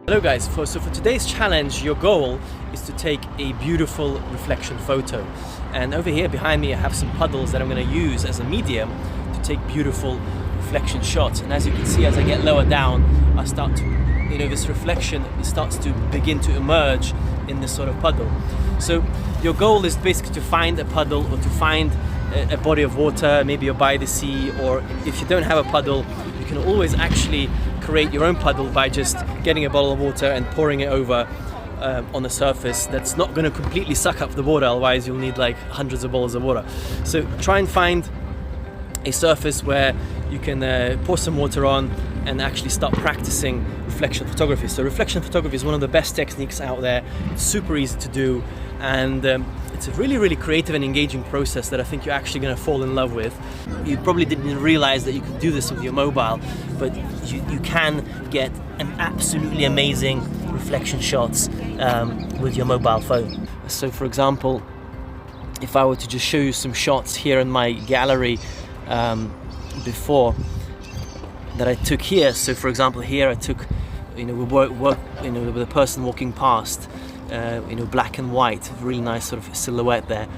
Hello guys, so for today's challenge, your goal is to take a beautiful reflection photo. And over here behind me I have some puddles that I'm going to use as a medium to take beautiful reflection shots. And as you can see, as I get lower down, I start to, this reflection starts to begin to emerge in this sort of puddle. So your goal is basically to find a puddle or to find a body of water, maybe you're by the sea, or if you don't have a puddle, you can always actually create your own puddle by just getting a bottle of water and pouring it over on the surface. That's not going to completely suck up the water, otherwise you'll need like hundreds of bottles of water. So try and find a surface where you can pour some water on and actually start practicing reflection photography. So reflection photography is one of the best techniques out there. It's super easy to do, and it's a really creative and engaging process that I think you're actually going to fall in love with. You probably didn't realize that you could do this with your mobile, but you can get an absolutely amazing reflection shots with your mobile phone. So for example, if I were to just show you some shots here in my gallery before that I took here. So for example, here I took, with a person walking past, black and white, really nice sort of silhouette there,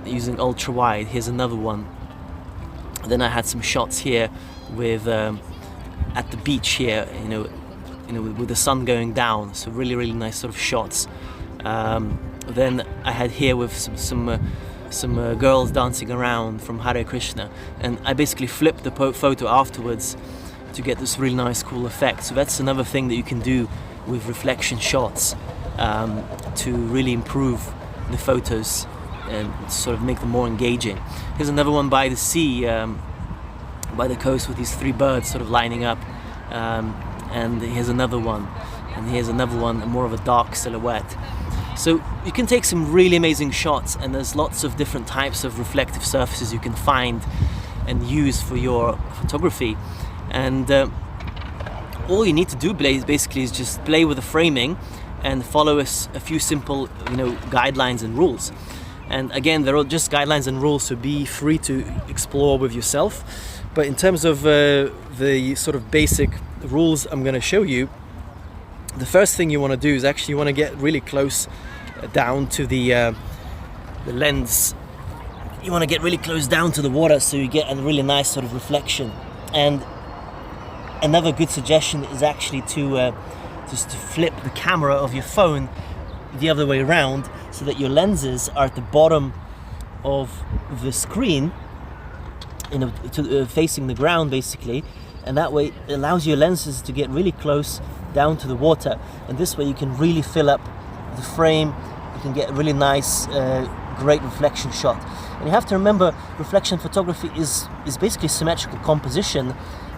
using ultra wide. Here's another one. Then I had some shots here with at the beach here, with the sun going down. So really nice sort of shots. Then I had here with some girls dancing around from Hare Krishna, and I basically flipped the photo afterwards to get this really nice cool effect. So that's another thing that you can do with reflection shots to really improve the photos and sort of make them more engaging. Here's another one by the sea, by the coast, with these three birds sort of lining up, and here's another one, and here's another one, more of a dark silhouette. So you can take some really amazing shots, and there's lots of different types of reflective surfaces you can find and use for your photography. And all you need to do basically is just play with the framing and follow a few simple guidelines and rules. And again, they're all just guidelines and rules, so be free to explore with yourself. But in terms of the sort of basic rules I'm going to show you, the first thing you want to do is actually you want to get really close down to the lens. You want to get really close down to the water so you get a really nice sort of reflection. And another good suggestion is actually to just to flip the camera of your phone the other way around, so that your lenses are at the bottom of the screen, facing the ground basically, and that way it allows your lenses to get really close down to the water, and this way you can really fill up the frame. You can get a really nice great reflection shot. And you have to remember, reflection photography is basically symmetrical composition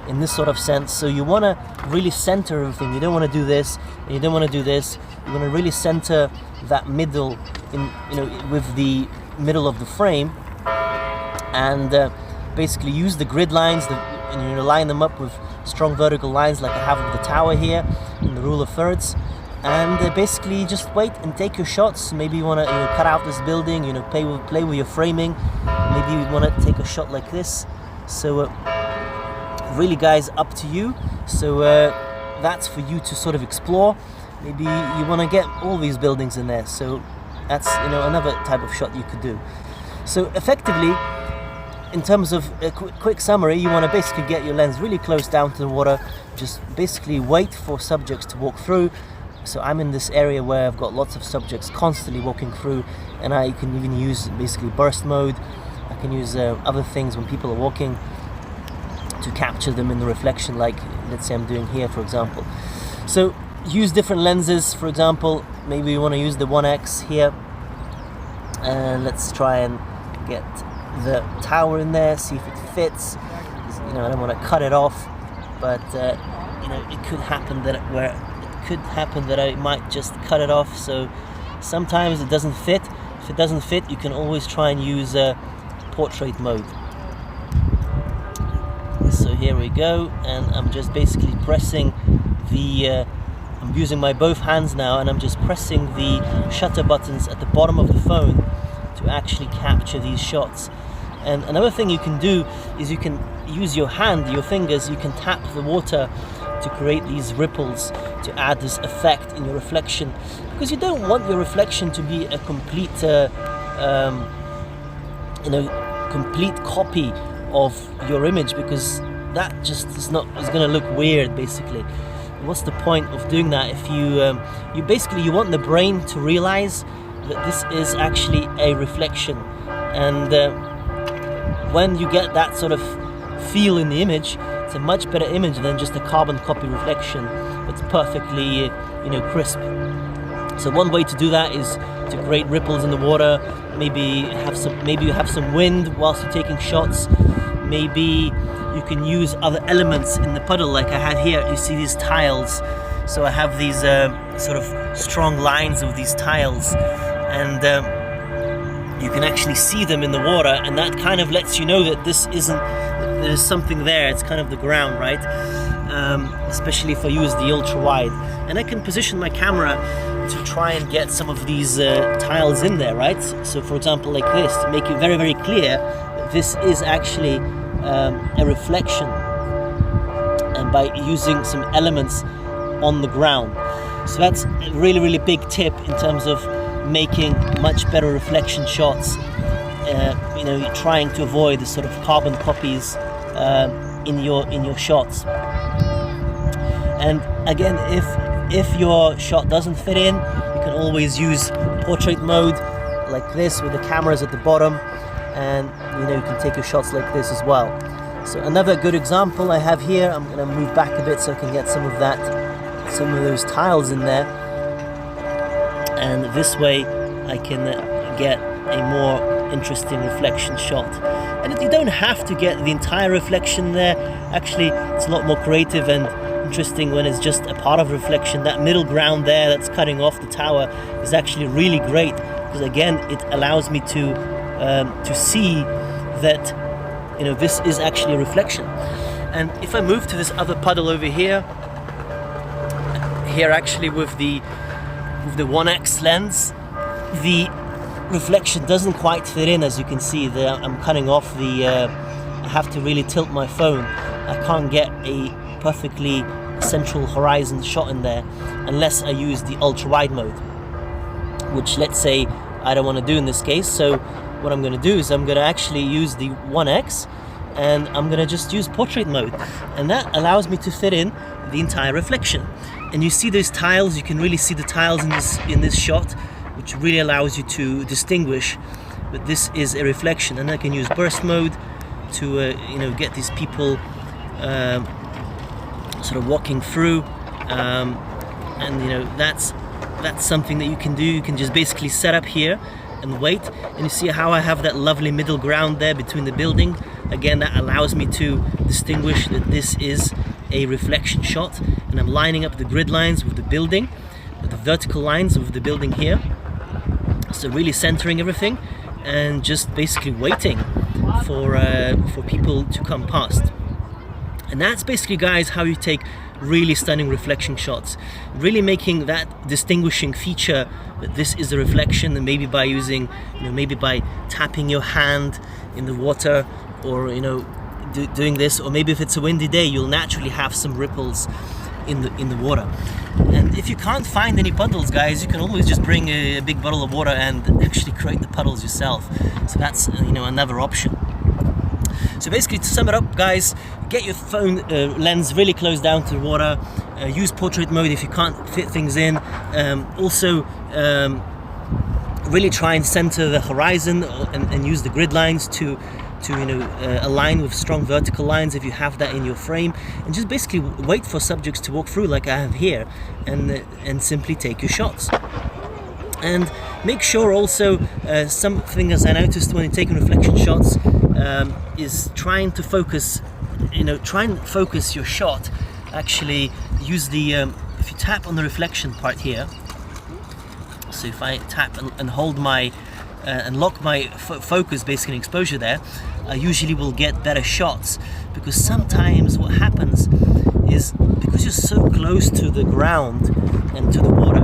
in this sort of sense. So you want to really center everything. You don't want to do this and you don't want to do this. You want to really center that middle with the middle of the frame, and basically use the grid lines and line them up with strong vertical lines like I have with the tower here in the rule of thirds, and basically just wait and take your shots. Maybe you want to cut out this building, play with your framing. Maybe you want to take a shot like this. So really guys, up to you. So that's for you to sort of explore. Maybe you want to get all these buildings in there, so that's another type of shot you could do. So effectively, in terms of a quick summary, you want to basically get your lens really close down to the water, just basically wait for subjects to walk through. So I'm in this area where I've got lots of subjects constantly walking through, and I can even use basically burst mode. I can use other things when people are walking to capture them in the reflection, like let's say I'm doing here, for example. So use different lenses. For example, maybe you want to use the 1x here, and let's try and get the tower in there, see if it fits. I don't want to cut it off, but it could happen that I might just cut it off. So sometimes it doesn't fit. If it doesn't fit, you can always try and use portrait mode. So here we go, and I'm just basically pressing I'm using my both hands now, and I'm just pressing the shutter buttons at the bottom of the phone to actually capture these shots. And another thing you can do is you can use your hand, your fingers, you can tap the water to to create these ripples, to add this effect in your reflection, because you don't want your reflection to be a complete complete copy of your image, because that just is going to look weird basically. What's the point of doing that if you want the brain to realize that this is actually a reflection, and when you get that sort of feel in the image, it's a much better image than just a carbon copy reflection that's perfectly crisp. So one way to do that is to create ripples in the water. Maybe you have some wind whilst you're taking shots. Maybe you can use other elements in the puddle, like I have here. You see these tiles, so I have these sort of strong lines of these tiles, and you can actually see them in the water, and that kind of lets you know that there's something there. It's kind of the ground, right? Especially if I use the ultra wide, and I can position my camera to try and get some of these tiles in there, right? So for example, like this, to make it very, very clear that this is actually a reflection, and by using some elements on the ground. So that's a really, really big tip in terms of making much better reflection shots. You're trying to avoid the sort of carbon copies in your shots. And again, if your shot doesn't fit in, you can always use portrait mode like this with the cameras at the bottom, and you can take your shots like this as well. So another good example I have here, I'm going to move back a bit so I can get some of those tiles in there, and this way I can get a more interesting reflection shot. And you don't have to get the entire reflection there. Actually, it's a lot more creative and interesting when it's just a part of reflection. That middle ground there that's cutting off the tower is actually really great, because again, it allows me to see that this is actually a reflection. And if I move to this other puddle over here actually with the 1x lens, the reflection doesn't quite fit in. As you can see there, I'm cutting off I have to really tilt my phone. I can't get a perfectly central horizon shot in there unless I use the ultra wide mode, which let's say I don't want to do in this case. So what I'm going to do is I'm going to actually use the 1x, and I'm going to just use portrait mode, and that allows me to fit in the entire reflection. And you see those tiles, you can really see the tiles in this shot, which really allows you to distinguish that this is a reflection. And I can use burst mode to get these people sort of walking through, and that's something that you can do. You can just basically set up here and wait, and you see how I have that lovely middle ground there between the building. Again, that allows me to distinguish that this is a reflection shot, and I'm lining up the grid lines with the building, with the vertical lines with the building here, so really centering everything and just basically waiting for people to come past. And that's basically, guys, how you take really stunning reflection shots, really making that distinguishing feature that this is a reflection, and maybe by using, maybe by tapping your hand in the water, or doing this, or maybe if it's a windy day, you'll naturally have some ripples in the water. And if you can't find any puddles, guys, you can always just bring a big bottle of water and actually create the puddles yourself. So that's another option. So basically, to sum it up, guys, get your phone lens really close down to the water. Use portrait mode if you can't fit things in. Also, really try and center the horizon and use the grid lines to align with strong vertical lines if you have that in your frame, and just basically wait for subjects to walk through like I have here, and simply take your shots. And make sure also, something as I noticed when you're taking reflection shots, is trying to focus, try and focus your shot. Actually use the, if you tap on the reflection part here, so if I tap and hold my, and lock my focus, basically exposure there, I usually will get better shots, because sometimes what happens is, because you're so close to the ground and to the water,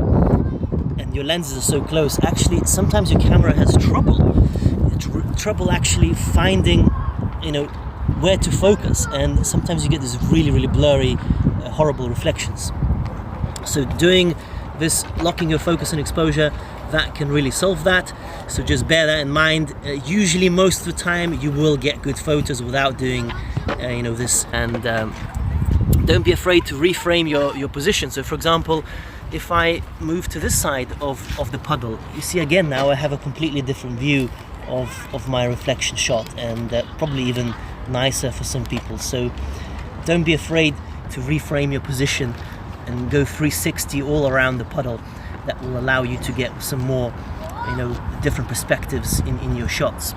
and your lenses are so close, actually sometimes your camera has trouble actually finding where to focus, and sometimes you get this really, really blurry horrible reflections. So doing this, locking your focus and exposure, that can really solve that. So just bear that in mind. Usually most of the time you will get good photos without doing this. And don't be afraid to reframe your position. So for example, if I move to this side of the puddle, you see again now I have a completely different view of my reflection shot, and probably even nicer for some people. So don't be afraid to reframe your position and go 360 all around the puddle. That will allow you to get some more different perspectives in your shots.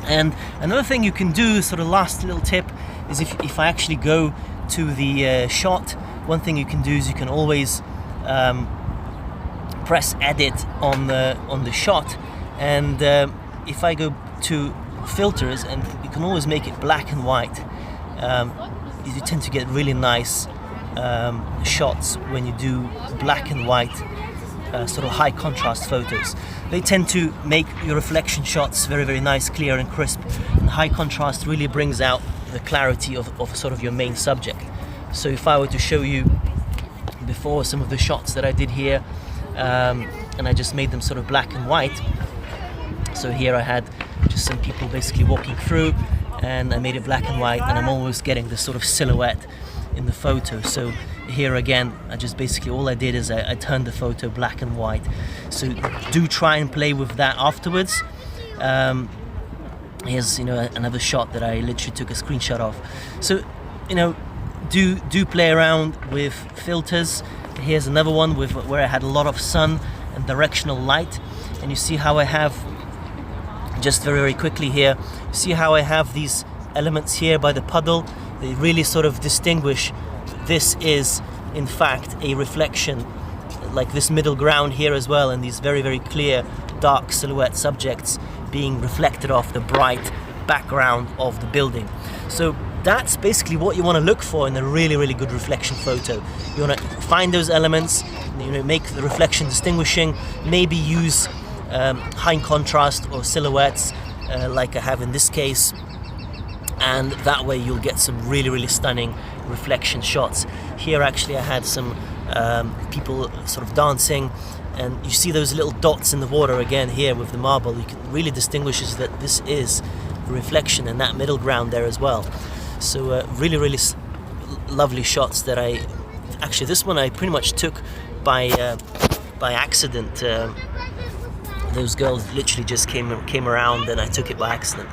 And another thing you can do, sort of last little tip, is if I actually go to the shot, one thing you can do is you can always press edit on the shot, and if I go to filters, and you can always make it black and white, you tend to get really nice shots when you do black and white sort of high contrast photos. They tend to make your reflection shots very, very nice, clear and crisp, and high contrast really brings out the clarity of sort of your main subject. So if I were to show you before some of the shots that I did here, and I just made them sort of black and white. So here I had just some people basically walking through, and I made it black and white, and I'm always getting this sort of silhouette in the photo. So here again, I just basically, all I did is I turned the photo black and white. So do try and play with that afterwards. Here's another shot that I literally took a screenshot of. So do play around with filters. Here's another one where I had a lot of sun and directional light, and you see how I have, just very, very quickly here, see how I have these elements here by the puddle. They really sort of distinguish this is in fact a reflection, like this middle ground here as well, and these very, very clear dark silhouette subjects being reflected off the bright background of the building. So that's basically what you want to look for in a really, really good reflection photo. You want to find those elements, make the reflection distinguishing, maybe use high contrast or silhouettes like I have in this case, and that way you'll get some really, really stunning reflection shots. Here actually I had some people sort of dancing, and you see those little dots in the water again here with the marble. You can really distinguishes that this is a reflection, and that middle ground there as well. So really, really lovely shots that actually this one I pretty much took by accident. Those girls literally just came around, and I took it by accident.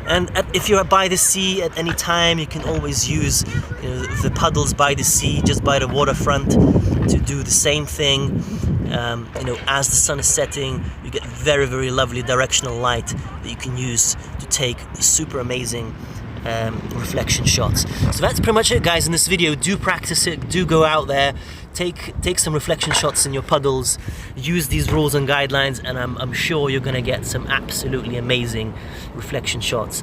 And if you're by the sea at any time, you can always use the puddles by the sea, just by the waterfront, to do the same thing. As the sun is setting, you get very, very lovely directional light that you can use to take super amazing reflection shots. So that's pretty much it, guys, in this video. Do practice it, do go out there, take some reflection shots in your puddles, use these rules and guidelines, and I'm sure you're gonna get some absolutely amazing reflection shots.